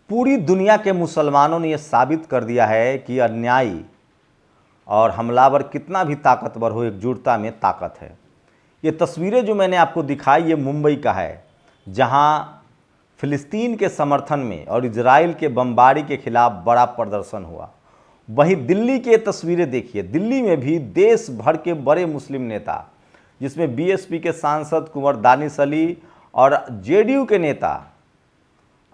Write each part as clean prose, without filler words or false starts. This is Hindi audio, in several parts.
पूरी दुनिया के मुसलमानों ने यह साबित कर दिया है कि अन्यायी और हमलावर कितना भी ताकतवर हो, एकजुटता में ताकत है। ये तस्वीरें जो मैंने आपको दिखाई, ये मुंबई का है, जहां फिलिस्तीन के समर्थन में और इजराइल के बमबारी के खिलाफ बड़ा प्रदर्शन हुआ। वहीं दिल्ली की तस्वीरें देखिए, दिल्ली में भी देश भर के बड़े मुस्लिम नेता, जिसमें बीएसपी के सांसद कुंवर दानिश अली और जेडीयू के नेता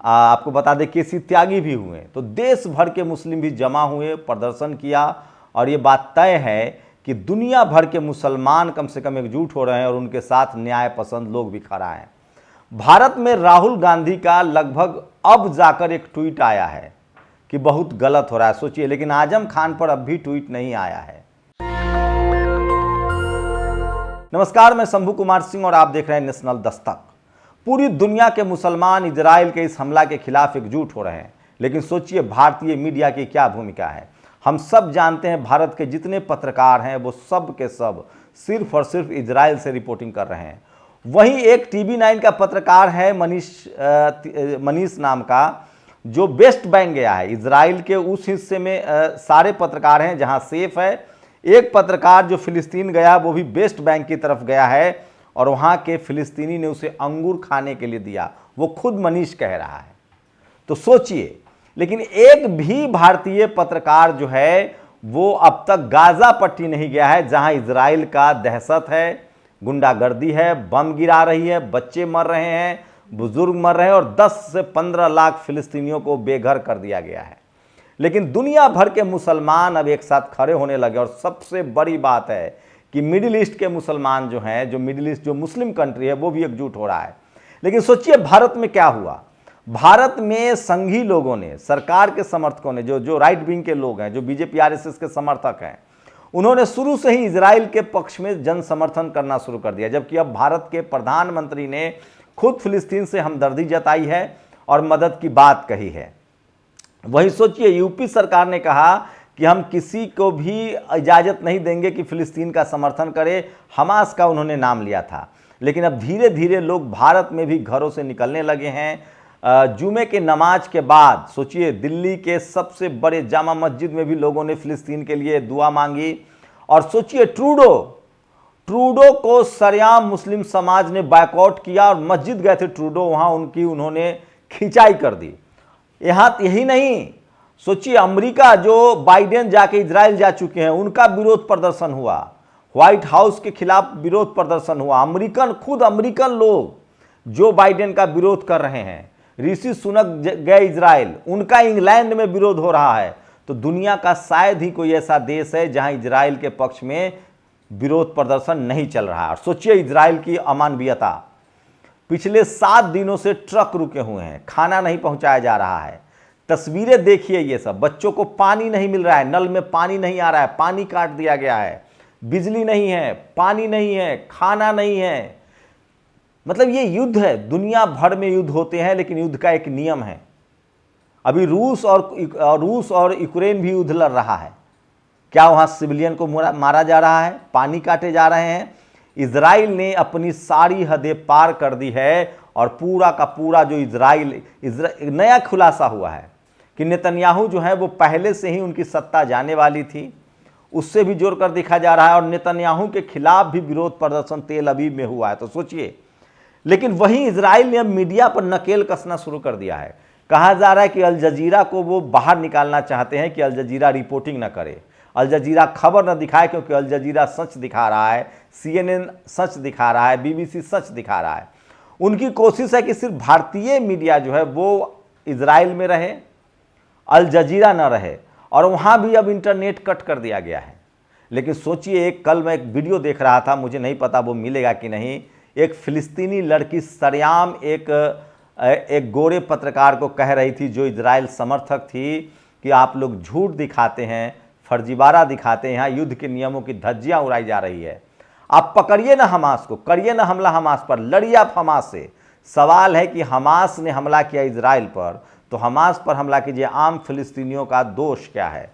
आपको बता दें केसी त्यागी भी हुए। तो देश भर के मुस्लिम भी जमा हुए, प्रदर्शन किया, और ये बात तय है कि दुनिया भर के मुसलमान कम से कम एकजुट हो रहे हैं और उनके साथ न्याय पसंद लोग भी खड़ा हैं। भारत में राहुल गांधी का लगभग अब जाकर एक ट्वीट आया है कि बहुत गलत हो रहा है, सोचिए, लेकिन आजम खान पर अब भी ट्वीट नहीं आया है। नमस्कार, मैं शंभू कुमार सिंह और आप देख रहे हैं नेशनल दस्तक। पूरी दुनिया के मुसलमान इजराइल के इस हमला के खिलाफ एकजुट हो रहे हैं, लेकिन सोचिए भारतीय मीडिया की क्या भूमिका है। हम सब जानते हैं भारत के जितने पत्रकार हैं वो सब के सब सिर्फ और सिर्फ इजराइल से रिपोर्टिंग कर रहे हैं। वहीं एक टीवी 9 का पत्रकार है मनीष नाम का, जो वेस्ट बैंक गया है। इजराइल के उस हिस्से में सारे पत्रकार हैं जहां सेफ है। एक पत्रकार जो फिलिस्तीन गया वो भी वेस्ट बैंक की तरफ गया है और वहां के फिलिस्तीनी ने उसे अंगूर खाने के लिए दिया, वो खुद मनीष कह रहा है। तो सोचिए, लेकिन एक भी भारतीय पत्रकार जो है वो अब तक गाजा पट्टी नहीं गया है, जहां इजराइल का दहशत है, गुंडागर्दी है, बम गिरा रही है, बच्चे मर रहे हैं, बुजुर्ग मर रहे हैं और 10 से 15 लाख फिलिस्तीनियों को बेघर कर दिया गया है। लेकिन दुनिया भर के मुसलमान अब एक साथ खड़े होने लगे और सबसे बड़ी बात है कि मिडिल ईस्ट के मुसलमान जो हैं, जो मिडिल ईस्ट जो मुस्लिम कंट्री है, वो भी एकजुट हो रहा है। लेकिन सोचिए भारत में क्या हुआ। भारत में संघी लोगों ने, सरकार के समर्थकों ने, जो राइट विंग के लोग हैं, जो बीजेपी आरएसएस के समर्थक हैं, उन्होंने शुरू से ही इजराइल के पक्ष में जन समर्थन करना शुरू कर दिया। जबकि अब भारत के प्रधानमंत्री ने खुद फिलिस्तीन से हमदर्दी जताई है और मदद की बात कही है। वही सोचिए, यूपी सरकार ने कहा कि हम किसी को भी इजाज़त नहीं देंगे कि फिलिस्तीन का समर्थन करे। हमास का उन्होंने नाम लिया था। लेकिन अब धीरे धीरे लोग भारत में भी घरों से निकलने लगे हैं। जुमे के नमाज के बाद सोचिए, दिल्ली के सबसे बड़े जामा मस्जिद में भी लोगों ने फिलिस्तीन के लिए दुआ मांगी। और सोचिए, ट्रूडो को सरेआम मुस्लिम समाज ने बायकॉट किया और मस्जिद गए थे ट्रूडो, वहाँ उन्होंने खिंचाई कर दी। यही नहीं, सोचिए अमेरिका, जो बाइडेन जाके इजराइल जा चुके हैं, उनका विरोध प्रदर्शन हुआ। व्हाइट हाउस के खिलाफ विरोध प्रदर्शन हुआ। खुद अमेरिकन लोग जो बाइडेन का विरोध कर रहे हैं, ऋषि सुनक गए इजराइल, उनका इंग्लैंड में विरोध हो रहा है। तो दुनिया का शायद ही कोई ऐसा देश है जहां इजराइल के पक्ष में विरोध प्रदर्शन नहीं चल रहा है। और सोचिए इजराइल की अमानवीयता, पिछले 7 दिनों से ट्रक रुके हुए हैं, खाना नहीं पहुंचाया जा रहा है। तस्वीरें देखिए, ये सब बच्चों को पानी नहीं मिल रहा है, नल में पानी नहीं आ रहा है, पानी काट दिया गया है, बिजली नहीं है, पानी नहीं है, खाना नहीं है। मतलब ये युद्ध है। दुनिया भर में युद्ध होते हैं, लेकिन युद्ध का एक नियम है। अभी रूस और यूक्रेन भी युद्ध लड़ रहा है। क्या वहां सिविलियन को मारा जा रहा है, पानी काटे जा रहे हैं? इजराइल ने अपनी सारी हदें पार कर दी है और पूरा का पूरा जो इजराइल नया खुलासा हुआ है कि नेतन्याहू जो है वो पहले से ही उनकी सत्ता जाने वाली थी, उससे भी जोड़कर देखा जा रहा है। और नेतन्याहू के खिलाफ भी विरोध प्रदर्शन तेल अवीव में हुआ है। तो सोचिए, लेकिन वहीं इजराइल ने अब मीडिया पर नकेल कसना शुरू कर दिया है। कहा जा रहा है कि अल जजीरा को वो बाहर निकालना चाहते हैं कि अल जजीरा रिपोर्टिंग न करे, अल जजीरा खबर न दिखाए, क्योंकि अल जजीरा सच दिखा रहा है, CNN सच दिखा रहा है, BBC सच दिखा रहा है। उनकी कोशिश है कि सिर्फ भारतीय मीडिया जो है वो इजराइल में रहे, अल जजीरा न रहे, और वहाँ भी अब इंटरनेट कट कर दिया गया है। लेकिन सोचिए, कल मैं एक वीडियो देख रहा था, मुझे नहीं पता वो मिलेगा कि नहीं, एक फिलिस्तीनी लड़की सरेआम एक गोरे पत्रकार को कह रही थी, जो इजराइल समर्थक थी, कि आप लोग झूठ दिखाते हैं, फर्जीवाड़ा दिखाते हैं, यहाँ युद्ध के नियमों की धज्जियाँ उड़ाई जा रही है। आप पकड़िए ना हमास को, करिए ना हमला हमास पर, लड़िए आप हमास से। सवाल है कि हमास ने हमला किया इजराइल पर, तो हमास पर हमला कीजिए। आम फिलिस्तीनियों का दोष क्या है?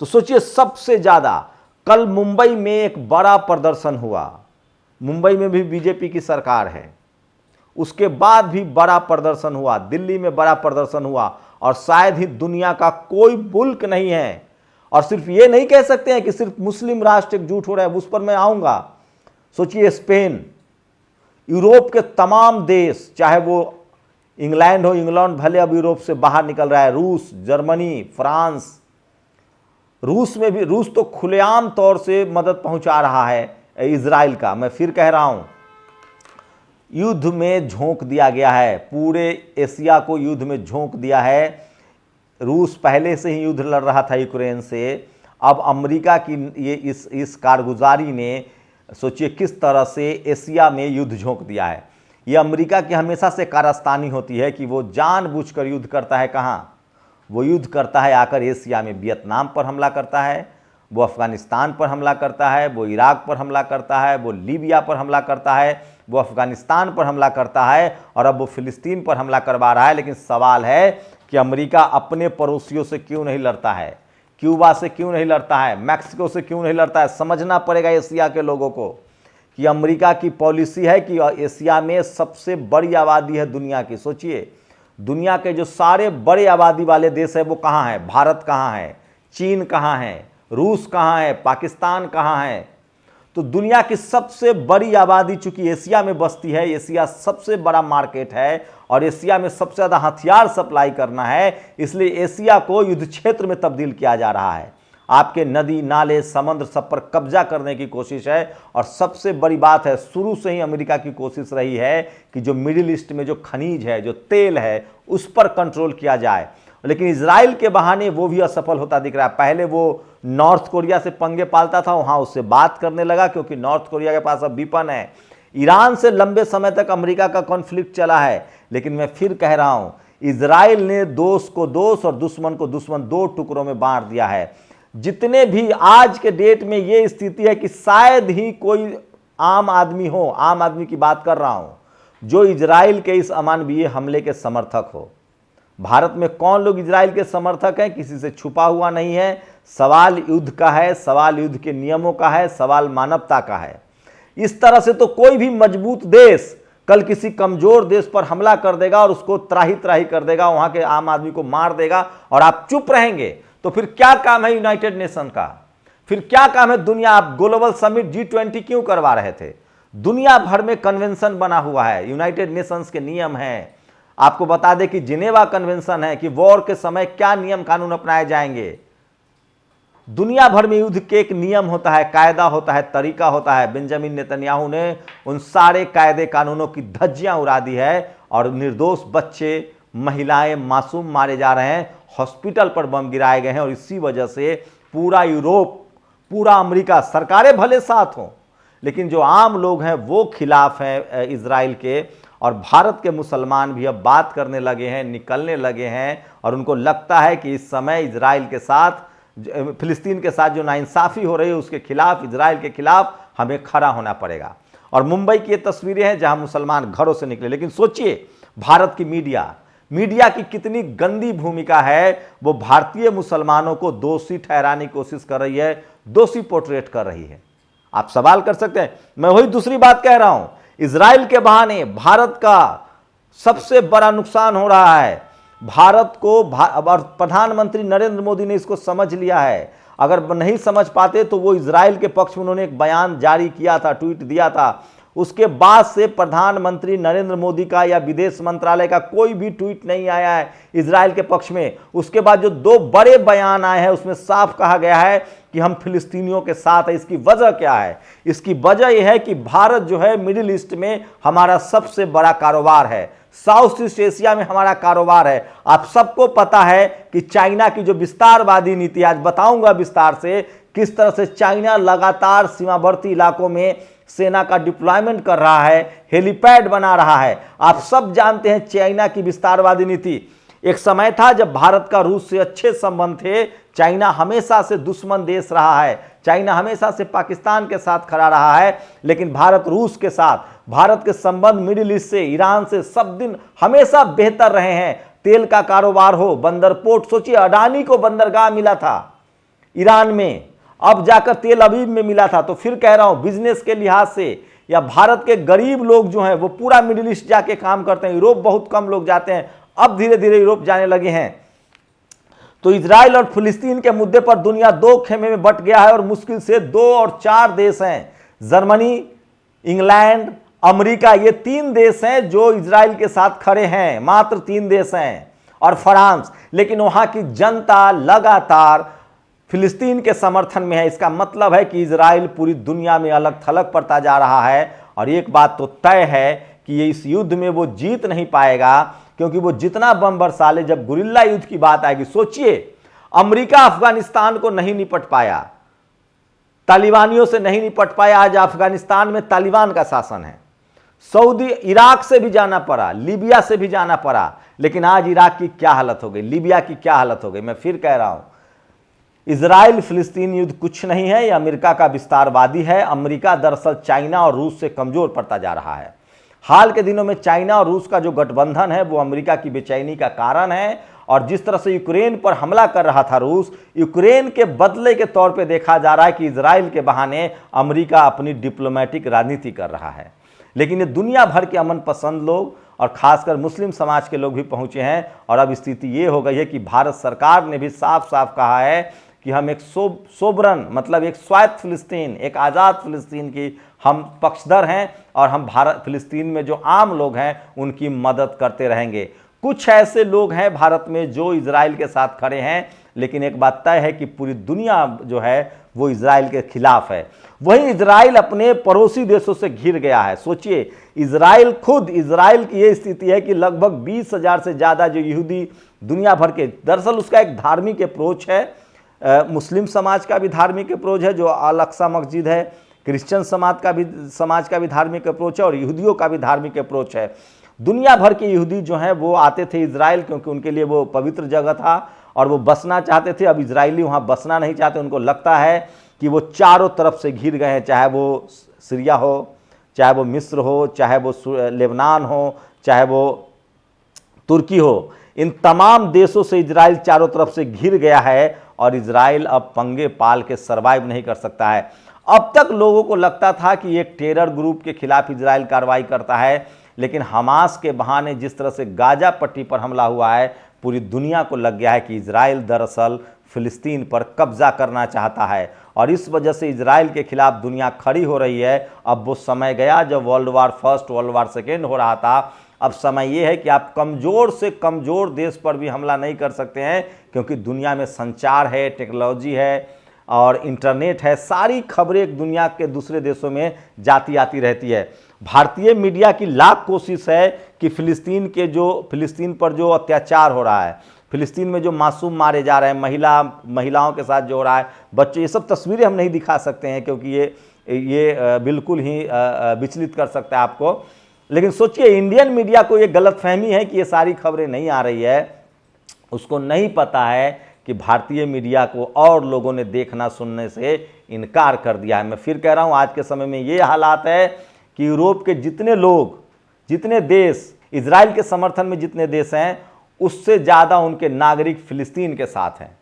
तो सोचिए, सबसे ज़्यादा कल मुंबई में एक बड़ा प्रदर्शन हुआ। मुंबई में भी बीजेपी की सरकार है, उसके बाद भी बड़ा प्रदर्शन हुआ, दिल्ली में बड़ा प्रदर्शन हुआ, और शायद ही दुनिया का कोई मुल्क नहीं है, और सिर्फ ये नहीं कह सकते हैं कि सिर्फ मुस्लिम राष्ट्र एकजुट हो रहे हैं, उस पर मैं आऊंगा। सोचिए, स्पेन, यूरोप के तमाम देश, चाहे वो इंग्लैंड हो, इंग्लैंड भले अब यूरोप से बाहर निकल रहा है, रूस, जर्मनी, फ्रांस, रूस में भी, रूस तो खुलेआम तौर से मदद पहुंचा रहा है इजराइल का। मैं फिर कह रहा हूं, युद्ध में झोंक दिया गया है, पूरे एशिया को युद्ध में झोंक दिया है। रूस पहले से ही युद्ध लड़ रहा था यूक्रेन से, अब अमेरिका की ये इस कारगुजारी ने सोचिए किस तरह से एशिया में युद्ध झोंक दिया है। ये अमेरिका की हमेशा से कारस्तानी होती है कि वो जानबूझकर युद्ध करता है। कहाँ वो युद्ध करता है? आकर एशिया में वियतनाम पर हमला करता है, वो अफगानिस्तान पर हमला करता है, वो इराक पर हमला करता है, वो लीबिया पर हमला करता है, वो अफगानिस्तान पर हमला करता है, और अब वो फिलिस्तीन पर हमला करवा रहा है। लेकिन सवाल है कि अमेरिका अपने पड़ोसियों से क्यों नहीं लड़ता है? क्यूबा से क्यों नहीं लड़ता है? मैक्सिको से क्यों नहीं लड़ता है? समझना पड़ेगा एशिया के लोगों को कि अमेरिका की पॉलिसी है कि एशिया में सबसे बड़ी आबादी है दुनिया की। सोचिए, दुनिया के जो सारे बड़े आबादी वाले देश है वो कहाँ हैं? भारत कहाँ है? चीन कहाँ है? रूस कहाँ है? पाकिस्तान कहाँ है? तो दुनिया की सबसे बड़ी आबादी चूंकि एशिया में बसती है, एशिया सबसे बड़ा मार्केट है, और एशिया में सबसे ज़्यादा हथियार सप्लाई करना है, इसलिए एशिया को युद्ध क्षेत्र में तब्दील किया जा रहा है। आपके नदी, नाले, समुद्र सब पर कब्जा करने की कोशिश है। और सबसे बड़ी बात है, शुरू से ही अमेरिका की कोशिश रही है कि जो मिडिल ईस्ट में जो खनिज है, जो तेल है, उस पर कंट्रोल किया जाए। लेकिन इजराइल के बहाने वो भी असफल होता दिख रहा है। पहले वो नॉर्थ कोरिया से पंगे पालता था, वहाँ उससे बात करने लगा क्योंकि नॉर्थ कोरिया के पास अब वीपन है। ईरान से लंबे समय तक अमेरिका का कॉन्फ्लिक्ट चला है। लेकिन मैं फिर कह रहा हूँ, इजराइल ने दोस्त को दोस्त और दुश्मन को दुश्मन दो टुकड़ों में बांट दिया है। जितने भी आज के डेट में ये स्थिति है कि शायद ही कोई आम आदमी हो, आम आदमी की बात कर रहा हूँ, जो इजराइल के इस अमानवीय हमले के समर्थक हो। भारत में कौन लोग इजराइल के समर्थक हैं? किसी से छुपा हुआ नहीं है। सवाल युद्ध का है, सवाल युद्ध के नियमों का है, सवाल मानवता का है। इस तरह से तो कोई भी मजबूत देश कल किसी कमजोर देश पर हमला कर देगा और उसको त्राही त्राही कर देगा, वहां के आम आदमी को मार देगा, और आप चुप रहेंगे। तो फिर क्या काम है यूनाइटेड नेशन का? फिर क्या काम है दुनिया? आप ग्लोबल समिट G20 क्यों करवा रहे थे? दुनिया भर में कन्वेंशन बना हुआ है, यूनाइटेड नेशंस के नियम हैं। आपको बता दें कि जिनेवा कन्वेंशन है कि वॉर के समय क्या नियम कानून अपनाए जाएंगे। दुनिया भर में युद्ध के एक नियम होता है, कायदा होता है, तरीका होता है। बेंजामिन नेतन्याहू ने उन सारे कायदे कानूनों की धज्जियां उड़ा दी है, और निर्दोष बच्चे, महिलाएं, मासूम मारे जा रहे हैं, हॉस्पिटल पर बम गिराए गए हैं। और इसी वजह से पूरा यूरोप, पूरा अमेरिका, सरकारें भले साथ हों, लेकिन जो आम लोग हैं वो खिलाफ हैं इजराइल के। और भारत के मुसलमान भी अब बात करने लगे हैं, निकलने लगे हैं, और उनको लगता है कि इस समय इजराइल के साथ, फिलिस्तीन के साथ जो नाइंसाफ़ी हो रही है उसके खिलाफ, इजराइल के खिलाफ हमें खड़ा होना पड़ेगा। और मुंबई की ये तस्वीरें हैं जहां मुसलमान घरों से निकले। लेकिन सोचिए, भारत की मीडिया की कितनी गंदी भूमिका है। वो भारतीय मुसलमानों को दोषी ठहराने की कोशिश कर रही है, दोषी पोर्ट्रेट कर रही है। आप सवाल कर सकते हैं, मैं वही दूसरी बात कह रहा हूं, इजराइल के बहाने भारत का सबसे बड़ा नुकसान हो रहा है। भारत को प्रधानमंत्री नरेंद्र मोदी ने इसको समझ लिया है। अगर नहीं समझ पाते तो वो इजराइल के पक्ष में उन्होंने एक बयान जारी किया था, ट्वीट दिया था। उसके बाद से प्रधानमंत्री नरेंद्र मोदी का या विदेश मंत्रालय का कोई भी ट्वीट नहीं आया है इजराइल के पक्ष में। उसके बाद जो दो बड़े बयान आए हैं उसमें साफ कहा गया है कि हम फिलिस्तीनियों के साथ है। इसकी वजह क्या है? इसकी वजह यह है कि भारत जो है मिडिल ईस्ट में हमारा सबसे बड़ा कारोबार है, साउथ ईस्ट एशिया में हमारा कारोबार है। आप सबको पता है कि चाइना की जो विस्तारवादी नीति, आज बताऊंगा विस्तार से किस तरह से चाइना लगातार सीमावर्ती इलाकों में सेना का डिप्लॉयमेंट कर रहा है, हेलीपैड बना रहा है। आप सब जानते हैं चाइना की विस्तारवादी नीति। एक समय था जब भारत का रूस से अच्छे संबंध थे, चाइना हमेशा से दुश्मन देश रहा है, चाइना हमेशा से पाकिस्तान के साथ खड़ा रहा है। लेकिन भारत रूस के साथ, भारत के संबंध मिडिल ईस्ट से, ईरान से सब दिन हमेशा बेहतर रहे हैं। तेल का कारोबार हो, बंदर पोर्ट, सोचिए अडानी को बंदरगाह मिला था ईरान में, अब जाकर तेल अवीव में मिला था। तो फिर कह रहा हूं, बिजनेस के लिहाज से या भारत के गरीब लोग जो हैं वो पूरा मिडिल ईस्ट जाके काम करते हैं, यूरोप बहुत कम लोग जाते हैं, अब धीरे धीरे यूरोप जाने लगे हैं। तो इजराइल और फिलिस्तीन के मुद्दे पर दुनिया दो खेमे में बट गया है और मुश्किल से 2 और 4 देश हैं, जर्मनी, इंग्लैंड, अमेरिका, ये 3 देश हैं जो इजराइल के साथ खड़े हैं, मात्र 3 देश हैं, और फ्रांस। लेकिन वहां की जनता लगातार फिलिस्तीन के समर्थन में है। इसका मतलब है कि इजराइल पूरी दुनिया में अलग थलग पड़ता जा रहा है। और एक बात तो तय है कि ये इस युद्ध में वो जीत नहीं पाएगा, क्योंकि वो जितना बम बरसा ले, जब गुरिल्ला युद्ध की बात आएगी, सोचिए अमेरिका अफगानिस्तान को नहीं निपट पाया, तालिबानियों से नहीं निपट पाया, आज अफगानिस्तान में तालिबान का शासन है। सऊदी, इराक से भी जाना पड़ा, लीबिया से भी जाना पड़ा, लेकिन आज इराक की क्या हालत हो गई, लीबिया की क्या हालत हो गई। मैं फिर कह रहा हूं, इजराइल फिलिस्तीन युद्ध कुछ नहीं है, यह अमेरिका का विस्तारवादी है। अमेरिका दरअसल चाइना और रूस से कमजोर पड़ता जा रहा है। हाल के दिनों में चाइना और रूस का जो गठबंधन है वो अमेरिका की बेचैनी का कारण है। और जिस तरह से यूक्रेन पर हमला कर रहा था रूस, यूक्रेन के बदले के तौर पे देखा जा रहा है कि इजराइल के बहाने अमेरिका अपनी डिप्लोमेटिक राजनीति कर रहा है। लेकिन ये दुनिया भर के अमन पसंद लोग और खासकर मुस्लिम समाज के लोग भी पहुंचे हैं। और अब स्थिति ये हो गई है कि भारत सरकार ने भी साफ साफ कहा है कि हम एक सोबरन, मतलब एक स्वायत्त फिलिस्तीन, एक आज़ाद फिलिस्तीन की हम पक्षधर हैं, और हम भारत फिलिस्तीन में जो आम लोग हैं उनकी मदद करते रहेंगे। कुछ ऐसे लोग हैं भारत में जो इजराइल के साथ खड़े हैं, लेकिन एक बात तय है कि पूरी दुनिया जो है वो इजराइल के खिलाफ है। वहीं इजराइल अपने पड़ोसी देशों से घिर गया है। सोचिए, इजराइल की ये स्थिति है कि लगभग 20,000 से ज़्यादा जो यहूदी दुनिया भर के, दरअसल उसका एक धार्मिक अप्रोच है, मुस्लिम समाज का भी धार्मिक अप्रोच है जो अल अक्सा मस्जिद है, क्रिश्चियन समाज का भी धार्मिक अप्रोच है, और यहूदियों का भी धार्मिक अप्रोच है। दुनिया भर के यहूदी जो हैं वो आते थे इजराइल, क्योंकि उनके लिए वो पवित्र जगह था और वो बसना चाहते थे। अब इजरायली वहाँ बसना नहीं चाहते, उनको लगता है कि वो चारों तरफ से घिर गए हैं, चाहे वो सीरिया हो, चाहे वो मिस्र हो, चाहे वो लेबनान हो, चाहे वो तुर्की हो, इन तमाम देशों से इजराइल चारों तरफ से घिर गया है और इजराइल अब पंगे पाल के सर्वाइव नहीं कर सकता है। अब तक लोगों को लगता था कि एक टेरर ग्रुप के खिलाफ इजराइल कार्रवाई करता है, लेकिन हमास के बहाने जिस तरह से गाजा पट्टी पर हमला हुआ है, पूरी दुनिया को लग गया है कि इजराइल दरअसल फिलिस्तीन पर कब्जा करना चाहता है। और इस वजह से इजराइल के खिलाफ दुनिया खड़ी हो रही है। अब वो समय गया जब world war first, world war second हो रहा था। अब समय ये है कि आप कमज़ोर से कमज़ोर देश पर भी हमला नहीं कर सकते हैं, क्योंकि दुनिया में संचार है, टेक्नोलॉजी है और इंटरनेट है। सारी खबरें एक दुनिया के दूसरे देशों में जाती आती रहती है। भारतीय मीडिया की लाख कोशिश है कि फिलिस्तीन पर जो अत्याचार हो रहा है, फिलिस्तीन में जो मासूम मारे जा रहे हैं, महिलाओं के साथ जो हो रहा है, बच्चे, ये सब तस्वीरें हम नहीं दिखा सकते हैं क्योंकि ये बिल्कुल ही विचलित कर सकता है आपको। लेकिन सोचिए, इंडियन मीडिया को ये गलतफहमी है कि ये सारी खबरें नहीं आ रही है। उसको नहीं पता है कि भारतीय मीडिया को और लोगों ने देखना सुनने से इनकार कर दिया है। मैं फिर कह रहा हूँ, आज के समय में ये हालात है कि यूरोप के जितने लोग, जितने देश, इजराइल के समर्थन में जितने देश हैं, उससे ज़्यादा उनके नागरिक फिलिस्तीन के साथ हैं।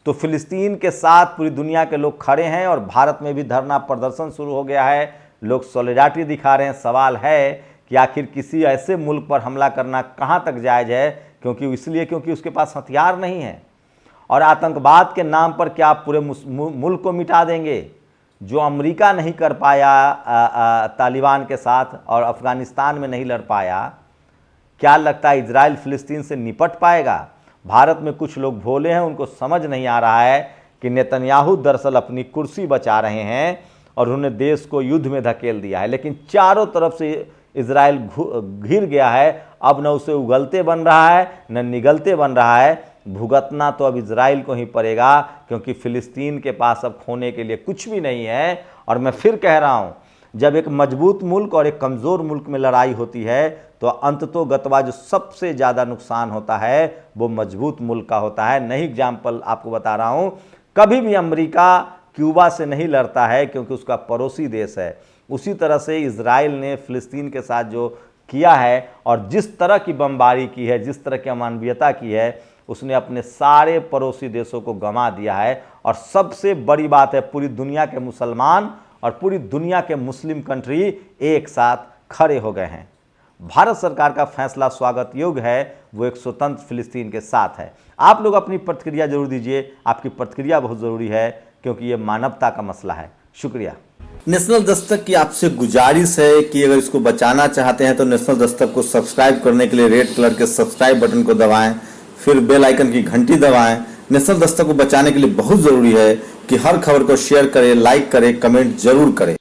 तो फिलिस्तीन के साथ पूरी दुनिया के लोग खड़े हैं और भारत में भी धरना प्रदर्शन शुरू हो गया है। लोग सॉलिडारिटी दिखा रहे हैं। सवाल है कि आखिर किसी ऐसे मुल्क पर हमला करना कहाँ तक जायज़ है, क्योंकि उसके पास हथियार नहीं है। और आतंकवाद के नाम पर क्या आप पूरे मुल्क को मिटा देंगे? जो अमेरिका नहीं कर पाया तालिबान के साथ और अफ़गानिस्तान में नहीं लड़ पाया, क्या लगता है इजराइल फिलिस्तीन से निपट पाएगा? भारत में कुछ लोग भोले हैं, उनको समझ नहीं आ रहा है कि नेतन्याहू दरअसल अपनी कुर्सी बचा रहे हैं और उन्होंने देश को युद्ध में धकेल दिया है। लेकिन चारों तरफ से इजराइल घिर गया है। अब न उसे उगलते बन रहा है न निगलते बन रहा है। भुगतना तो अब इजराइल को ही पड़ेगा, क्योंकि फिलिस्तीन के पास अब खोने के लिए कुछ भी नहीं है। और मैं फिर कह रहा हूँ, जब एक मजबूत मुल्क और एक कमज़ोर मुल्क में लड़ाई होती है तो अंततोगत्वा जो सबसे ज़्यादा नुकसान होता है वो मजबूत मुल्क का होता है। नहीं, एग्जाम्पल आपको बता रहा हूँ, कभी भी अमेरिका क्यूबा से नहीं लड़ता है क्योंकि उसका पड़ोसी देश है। उसी तरह से इजराइल ने फिलिस्तीन के साथ जो किया है और जिस तरह की बमबारी की है, जिस तरह की अमानवीयता की है, उसने अपने सारे पड़ोसी देशों को गंवा दिया है। और सबसे बड़ी बात है, पूरी दुनिया के मुसलमान और पूरी दुनिया के मुस्लिम कंट्री एक साथ खड़े हो गए हैं। भारत सरकार का फैसला स्वागत योग्य है, वो एक स्वतंत्र फिलिस्तीन के साथ है। आप लोग अपनी प्रतिक्रिया जरूर दीजिए, आपकी प्रतिक्रिया बहुत ज़रूरी है क्योंकि ये मानवता का मसला है। शुक्रिया। नेशनल दस्तक की आपसे गुजारिश है कि अगर इसको बचाना चाहते हैं तो नेशनल दस्तक को सब्सक्राइब करने के लिए रेड कलर के सब्सक्राइब बटन को दबाएं, फिर बेल आइकन की घंटी दबाएं। नेशनल दस्तक को बचाने के लिए बहुत जरूरी है कि हर खबर को शेयर करें, लाइक करें, कमेंट जरूर करें।